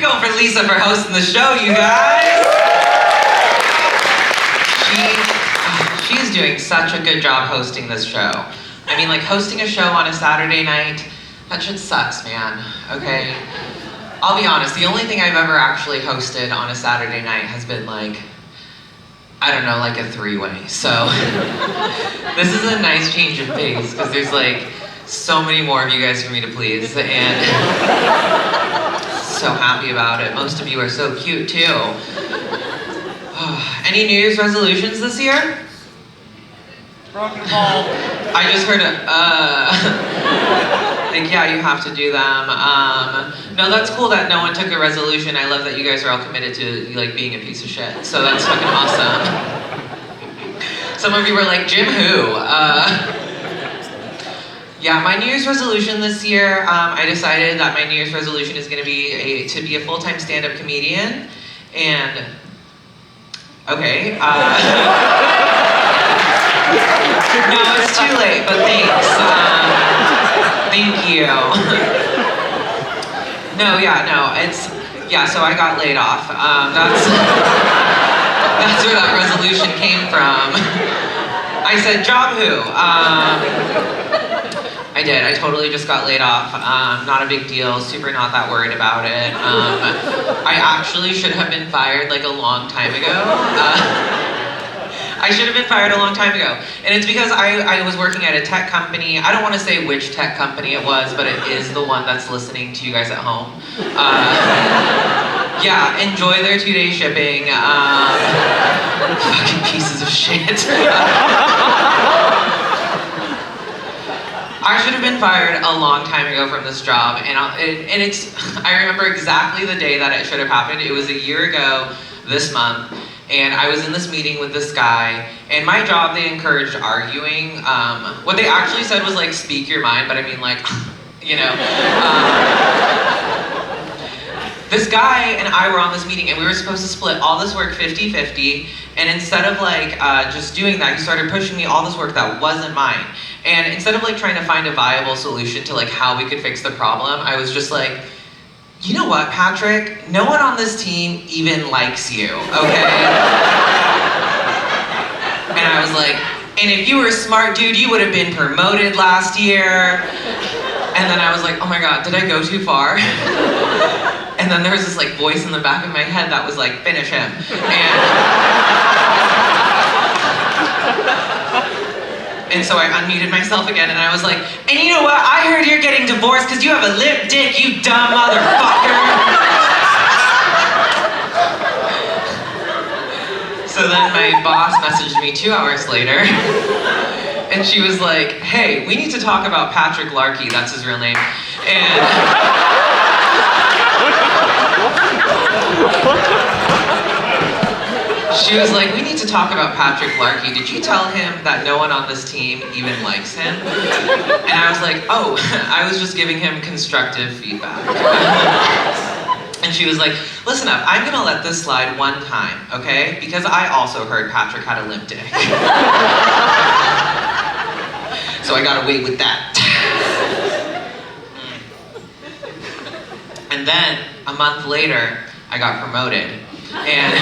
go for Lisa for hosting the show, you guys. She's doing such a good job hosting this show. I mean, like, hosting a show on a Saturday night, that shit sucks, man, okay? I'll be honest, the only thing I've ever actually hosted on a Saturday night has been like, I don't know, like a three-way. So this is a nice change of pace because there's like so many more of you guys for me to please, and so happy about it. Most of you are so cute too. Any New Year's resolutions this year? Rock and roll. I just heard like, yeah, you have to do them. No, that's cool that no one took a resolution. I love that you guys are all committed to like being a piece of shit. So that's fucking awesome. Some of you were like, Jim who? Yeah, my New Year's resolution this year, I decided that my New Year's resolution is going to be to be a full-time stand-up comedian. And, okay. No, it's too late, but thanks. Thank you. No, so I got laid off. That's where that resolution came from. I said, job who? I did. I totally just got laid off. Not a big deal. Super not that worried about it. I actually should have been fired like a long time ago. I should have been fired a long time ago. And it's because I was working at a tech company. I don't want to say which tech company it was, but it is the one that's listening to you guys at home. Yeah, enjoy their 2-day shipping. Fucking pieces of shit. I should have been fired a long time ago from this job, and I remember exactly the day that it should have happened. It was a year ago this month. And I was in this meeting with this guy, and my job, they encouraged arguing. What they actually said was like, speak your mind, but I mean like, you know. This guy and I were on this meeting, and we were supposed to split all this work 50-50, and instead of like just doing that, he started pushing me all this work that wasn't mine. And instead of like trying to find a viable solution to like how we could fix the problem, I was just like, you know what, Patrick? No one on this team even likes you, okay? And I was like, and if you were a smart dude, you would have been promoted last year. And then I was like, oh my God, did I go too far? And then there was this like voice in the back of my head that was like, finish him. And so I unmuted myself again, and I was like, and you know what? I heard you're getting divorced because you have a limp dick, you dumb motherfucker. So then my boss messaged me 2 hours later, and she was like, hey, we need to talk about Patrick Larkey, that's his real name. And she was like, we need to talk about Patrick Larkey. Did you tell him that no one on this team even likes him? And I was like, oh, I was just giving him constructive feedback. And she was like, listen up, I'm gonna let this slide one time, okay? Because I also heard Patrick had a limp dick. So I got away with that. And then, a month later, I got promoted. And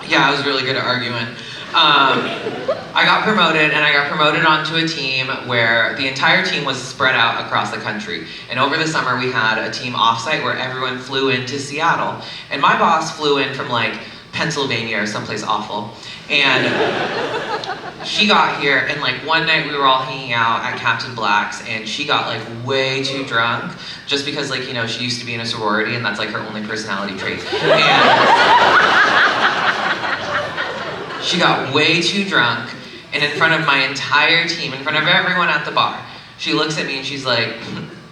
yeah, I was really good at arguing. I got promoted, and I got promoted onto a team where the entire team was spread out across the country. And over the summer, we had a team offsite where everyone flew into Seattle. And my boss flew in from like Pennsylvania or someplace awful. And she got here, and like one night we were all hanging out at Captain Black's, and she got like way too drunk, just because like, you know, she used to be in a sorority, and that's like her only personality trait. And she got way too drunk, and in front of my entire team, in front of everyone at the bar, she looks at me and she's like,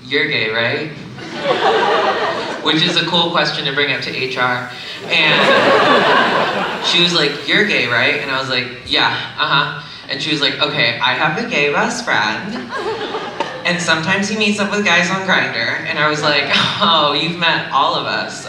you're gay, right? Which is a cool question to bring up to HR. And she was like, you're gay, right? And I was like, yeah, uh-huh. And she was like, okay, I have a gay best friend, and sometimes he meets up with guys on Grindr. And I was like, oh, you've met all of us.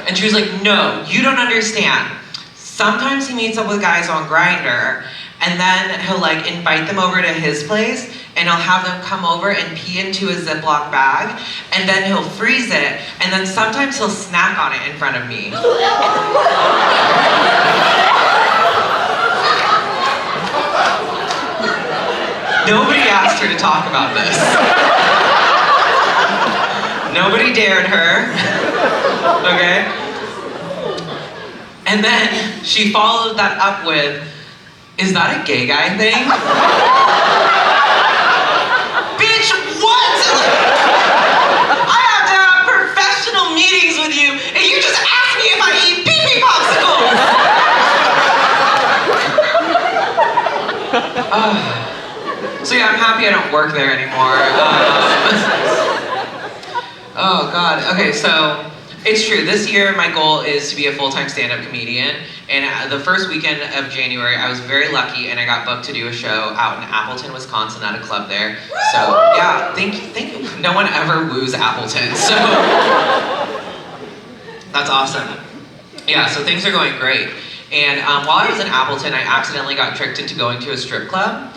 And she was like, no, you don't understand. Sometimes he meets up with guys on Grindr, and then he'll like invite them over to his place, and he'll have them come over and pee into a Ziploc bag, and then he'll freeze it, and then sometimes he'll snack on it in front of me. Nobody asked her to talk about this. Nobody dared her. Okay? And then she followed that up with, "Is that a gay guy thing?" Bitch, what? I have to have professional meetings with you, and you just ask me if I eat pee-pee popsicles! So yeah, I'm happy I don't work there anymore. Oh God, okay, so it's true. This year, my goal is to be a full-time stand-up comedian, and the first weekend of January, I was very lucky, and I got booked to do a show out in Appleton, Wisconsin, at a club there. So yeah, thank you. No one ever woos Appleton, so that's awesome. Yeah, so things are going great. And while I was in Appleton, I accidentally got tricked into going to a strip club.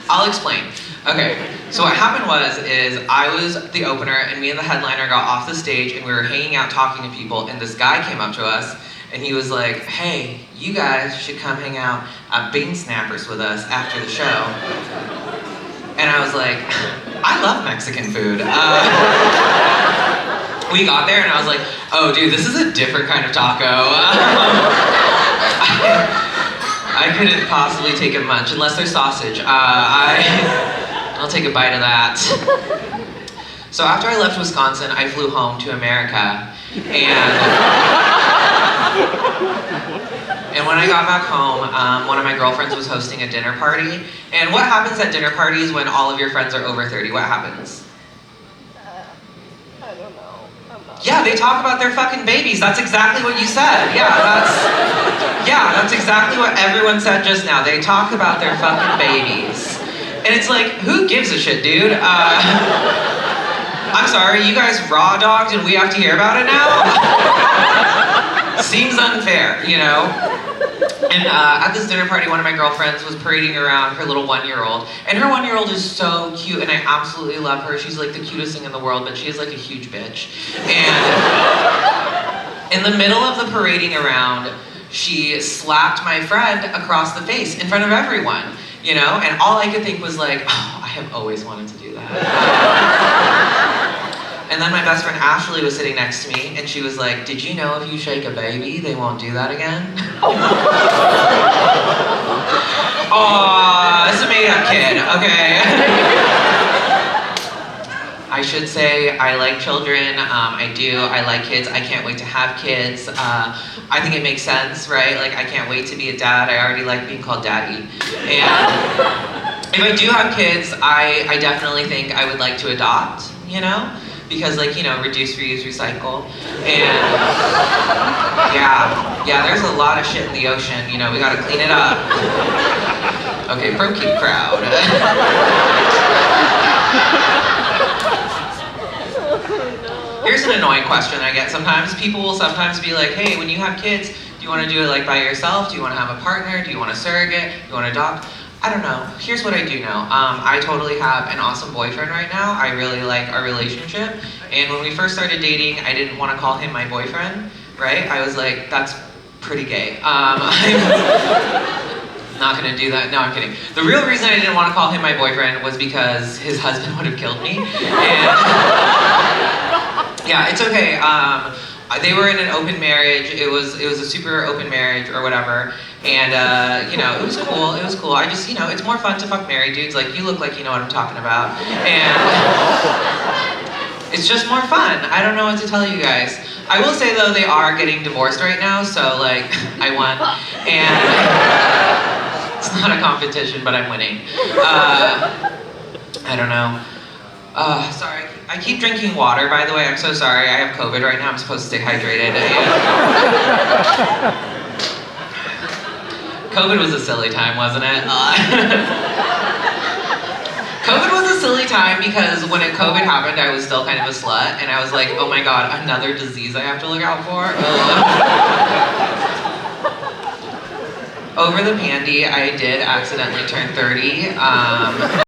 I'll explain. Okay, so what happened is I was the opener, and me and the headliner got off the stage, and we were hanging out talking to people, and this guy came up to us, and he was like, "Hey, you guys should come hang out at Bean Snappers with us after the show." And I was like, I love Mexican food. We got there, and I was like, "Oh, dude, this is a different kind of taco." I couldn't possibly take it much, unless there's sausage. I'll take a bite of that. So after I left Wisconsin, I flew home to America, and when I got back home, one of my girlfriends was hosting a dinner party. And what happens at dinner parties when all of your friends are over 30? What happens? I don't know. Yeah, they talk about their fucking babies. That's exactly what you said. Yeah, that's exactly what everyone said just now. They talk about their fucking babies. And it's like, who gives a shit, dude? I'm sorry, you guys raw dogged and we have to hear about it now? Seems unfair, you know? And at this dinner party, one of my girlfriends was parading around her little 1-year-old. And her 1-year-old is so cute, and I absolutely love her. She's like the cutest thing in the world, but she is like a huge bitch. And in the middle of the parading around, she slapped my friend across the face in front of everyone, you know? And all I could think was like, oh, I have always wanted to do that. And then my best friend Ashley was sitting next to me, and she was like, "Did you know if you shake a baby, they won't do that again?" Aw, it's a made-up kid, okay? I should say I like children, I do, I like kids, I can't wait to have kids. I think it makes sense, right? Like, I can't wait to be a dad, I already like being called daddy. And if I do have kids, I definitely think I would like to adopt, you know? Because, like, you know, reduce, reuse, recycle. And yeah, there's a lot of shit in the ocean, you know, we gotta clean it up. Okay, pro kid crowd. Here's an annoying question I get sometimes. People will sometimes be like, "Hey, when you have kids, do you want to do it like by yourself? Do you want to have a partner? Do you want to surrogate? Do you want to adopt?" I don't know. Here's what I do know. I totally have an awesome boyfriend right now. I really like our relationship. And when we first started dating, I didn't want to call him my boyfriend, right? I was like, that's pretty gay. I'm not gonna do that. No, I'm kidding. The real reason I didn't want to call him my boyfriend was because his husband would have killed me. And yeah, it's okay. They were in an open marriage. It was a super open marriage or whatever. And you know, it was cool. It was cool. I just, you know, it's more fun to fuck married dudes. Like, you look like you know what I'm talking about. And it's just more fun. I don't know what to tell you guys. I will say though, they are getting divorced right now, so like, I won. And it's not a competition, but I'm winning. I don't know. Sorry, I keep drinking water, by the way. I'm so sorry. I have COVID right now. I'm supposed to stay hydrated. COVID was a silly time, wasn't it? COVID was a silly time because when COVID happened, I was still kind of a slut, and I was like, oh my god, another disease I have to look out for? Over the pandy, I did accidentally turn 30.